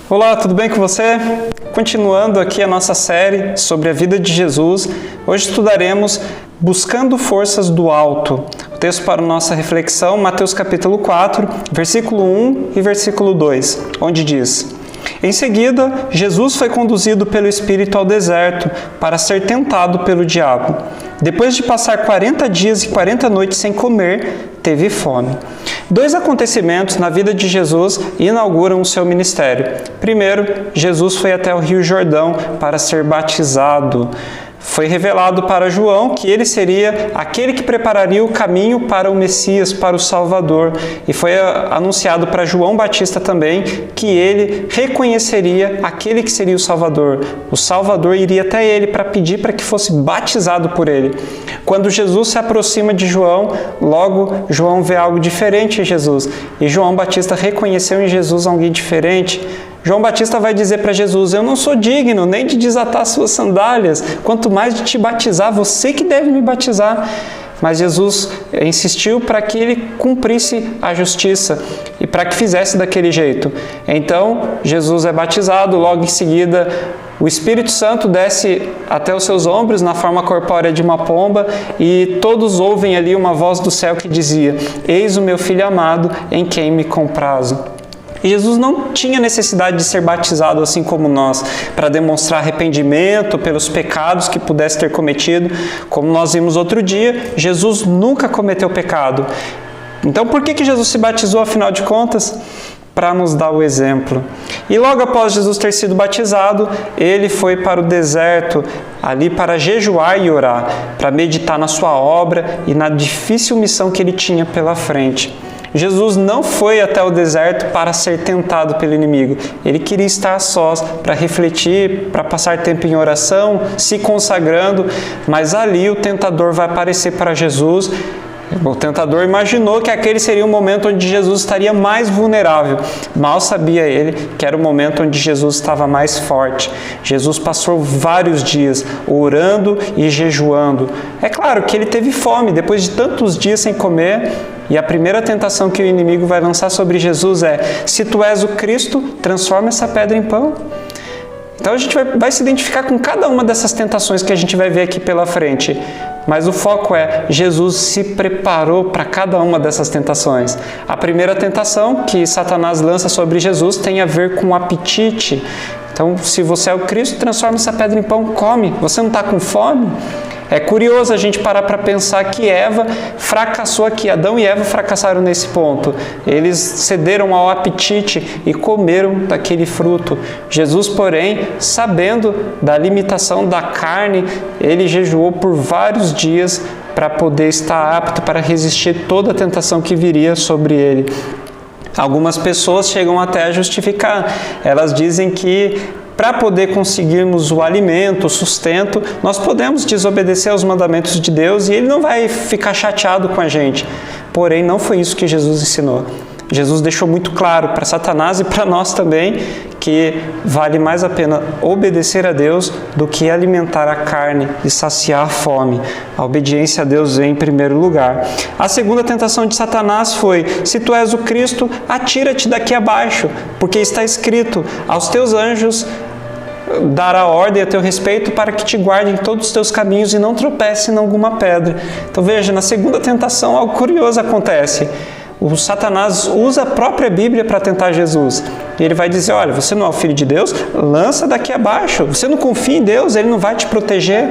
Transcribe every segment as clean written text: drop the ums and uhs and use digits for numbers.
Olá, tudo bem com você? Continuando aqui a nossa série sobre a vida de Jesus, hoje estudaremos Buscando Forças do Alto. O texto para nossa reflexão, Mateus capítulo 4, versículo 1 e versículo 2, onde diz: Em seguida, Jesus foi conduzido pelo Espírito ao deserto para ser tentado pelo diabo. Depois de passar 40 dias e 40 noites sem comer, teve fome. Dois acontecimentos na vida de Jesus inauguram o seu ministério. Primeiro, Jesus foi até o Rio Jordão para ser batizado. Foi revelado para João que ele seria aquele que prepararia o caminho para o Messias, para o Salvador. E foi anunciado para João Batista também que ele reconheceria aquele que seria o Salvador. O Salvador iria até ele para pedir para que fosse batizado por ele. Quando Jesus se aproxima de João, logo João vê algo diferente em Jesus. E João Batista reconheceu em Jesus alguém diferente. João Batista vai dizer para Jesus: eu não sou digno nem de desatar suas sandálias, quanto mais de te batizar, você que deve me batizar. Mas Jesus insistiu para que ele cumprisse a justiça e para que fizesse daquele jeito. Então, Jesus é batizado, logo em seguida o Espírito Santo desce até os seus ombros na forma corpórea de uma pomba e todos ouvem ali uma voz do céu que dizia: Eis o meu Filho amado, em quem me comprazo. E Jesus não tinha necessidade de ser batizado assim como nós, para demonstrar arrependimento pelos pecados que pudesse ter cometido. Como nós vimos outro dia, Jesus nunca cometeu pecado. Então por que Jesus se batizou, afinal de contas? Para nos dar o exemplo. E logo após Jesus ter sido batizado, ele foi para o deserto, ali para jejuar e orar, para meditar na sua obra e na difícil missão que ele tinha pela frente. Jesus não foi até o deserto para ser tentado pelo inimigo. Ele queria estar sós para refletir, para passar tempo em oração, se consagrando, mas ali o tentador vai aparecer para Jesus. O tentador imaginou que aquele seria o momento onde Jesus estaria mais vulnerável. Mal sabia ele que era o momento onde Jesus estava mais forte. Jesus passou vários dias orando e jejuando. É claro que ele teve fome, depois de tantos dias sem comer. E a primeira tentação que o inimigo vai lançar sobre Jesus é: se tu és o Cristo, transforma essa pedra em pão. Então a gente vai se identificar com cada uma dessas tentações que a gente vai ver aqui pela frente. Mas o foco é: Jesus se preparou para cada uma dessas tentações. A primeira tentação que Satanás lança sobre Jesus tem a ver com o apetite. Então, se você é o Cristo, transforma essa pedra em pão, come. Você não está com fome? É curioso a gente parar para pensar que Eva fracassou aqui. Adão e Eva fracassaram nesse ponto. Eles cederam ao apetite e comeram daquele fruto. Jesus, porém, sabendo da limitação da carne, ele jejuou por vários dias para poder estar apto para resistir toda a tentação que viria sobre ele. Algumas pessoas chegam até a justificar. Elas dizem que para poder conseguirmos o alimento, o sustento, nós podemos desobedecer aos mandamentos de Deus e Ele não vai ficar chateado com a gente. Porém, não foi isso que Jesus ensinou. Jesus deixou muito claro para Satanás e para nós também que vale mais a pena obedecer a Deus do que alimentar a carne e saciar a fome. A obediência a Deus vem em primeiro lugar. A segunda tentação de Satanás foi: se tu és o Cristo, atira-te daqui abaixo, porque está escrito: aos teus anjos dará ordem a teu respeito para que te guardem em todos os teus caminhos e não tropece em alguma pedra. Então veja, na segunda tentação algo curioso acontece. O Satanás usa a própria Bíblia para tentar Jesus. E ele vai dizer: olha, você não é o Filho de Deus? Lança daqui abaixo. Você não confia em Deus? Ele não vai te proteger?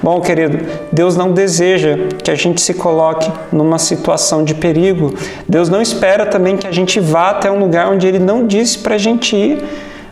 Bom, querido, Deus não deseja que a gente se coloque numa situação de perigo. Deus não espera também que a gente vá até um lugar onde Ele não disse para a gente ir.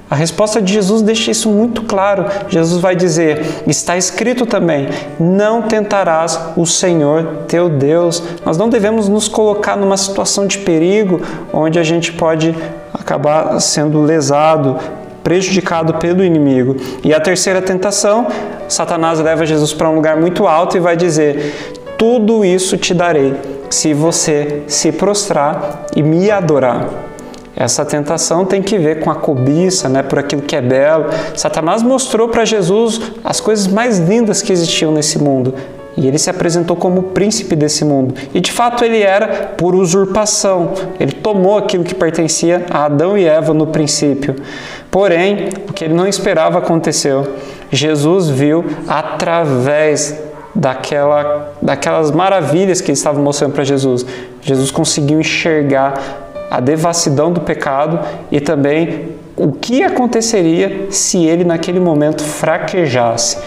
A resposta de Jesus deixa isso muito claro. Jesus vai dizer: está escrito também, não tentarás o Senhor teu Deus. Nós não devemos nos colocar numa situação de perigo, onde a gente pode acabar sendo lesado, prejudicado pelo inimigo. E a terceira tentação, Satanás leva Jesus para um lugar muito alto e vai dizer: tudo isso te darei, se você se prostrar e me adorar. Essa tentação tem que ver com a cobiça, por aquilo que é belo. Satanás mostrou para Jesus as coisas mais lindas que existiam nesse mundo. E ele se apresentou como o príncipe desse mundo. E de fato ele era por usurpação. Ele tomou aquilo que pertencia a Adão e Eva no princípio. Porém, o que ele não esperava aconteceu. Jesus viu através daquelas maravilhas que eles estavam mostrando para Jesus. Jesus conseguiu enxergar a devassidão do pecado e também o que aconteceria se ele naquele momento fraquejasse.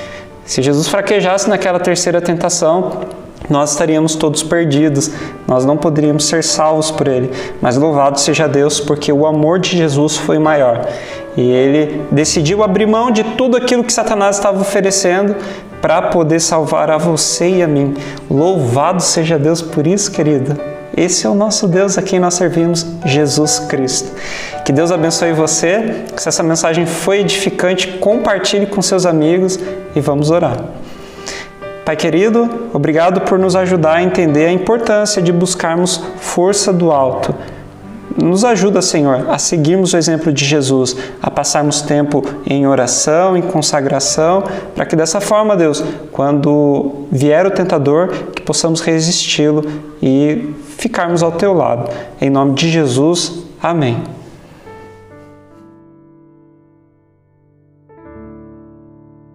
Se Jesus fraquejasse naquela terceira tentação, nós estaríamos todos perdidos, nós não poderíamos ser salvos por ele. Mas louvado seja Deus, porque o amor de Jesus foi maior. E ele decidiu abrir mão de tudo aquilo que Satanás estava oferecendo para poder salvar a você e a mim. Louvado seja Deus por isso, querida. Esse é o nosso Deus a quem nós servimos, Jesus Cristo. Que Deus abençoe você. Se essa mensagem foi edificante, compartilhe com seus amigos e vamos orar. Pai querido, obrigado por nos ajudar a entender a importância de buscarmos força do alto. Nos ajuda, Senhor, a seguirmos o exemplo de Jesus, a passarmos tempo em oração, em consagração, para que dessa forma, Deus, quando vier o tentador, que possamos resisti-lo e ficarmos ao Teu lado. Em nome de Jesus, amém.